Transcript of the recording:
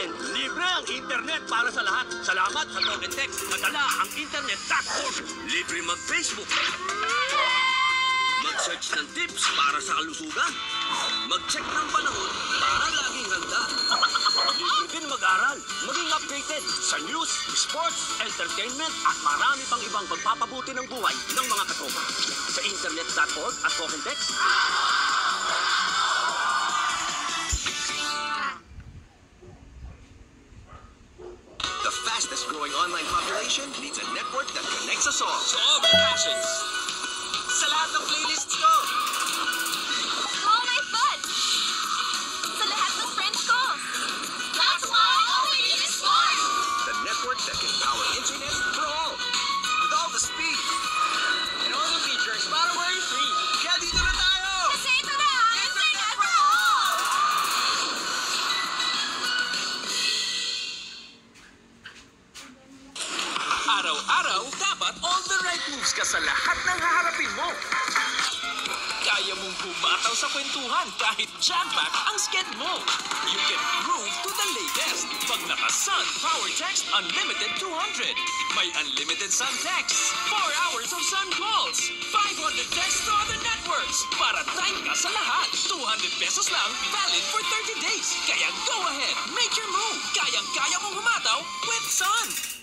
natin, libre ang internet para sa lahat. Salamat sa Talk and Text. Nadala ang internet.org. Libre mag-Facebook. Mag-search ng tips para sa kalusugan. Mag-check ng panahon para laging handa. Libre din mag-aral. Maging updated sa news, sports, entertainment at marami pang ibang pagpapabuti ng buhay ng mga katropa. Sa internet.org at Talk and Text. The fastest growing online population needs a network that connects us all. To all my passions. Sa lahat ng playlists ko. All my fun! Sa lahat ng friends ko! That's why all we need is more! The network that can power internet for all. With all the speed. And all the features para worry-free. Kaya dito na tayo! Kasi ito na ang internet for all! Araw-araw, dapat all the right moves ka sa lahat ng haharapin mo. Kaya mong bumataw sa kwentuhan kahit jam-pack ang sked mo. You can groove to the latest. Pag naka-Sun Power Text Unlimited 200. May unlimited Sun texts, 4 hours of Sun calls, 500 texts to other networks. Para time ka sa lahat. 200 pesos lang, valid for 30 days. Kaya go ahead, make your move. Kayang-kaya mong humataw with Sun.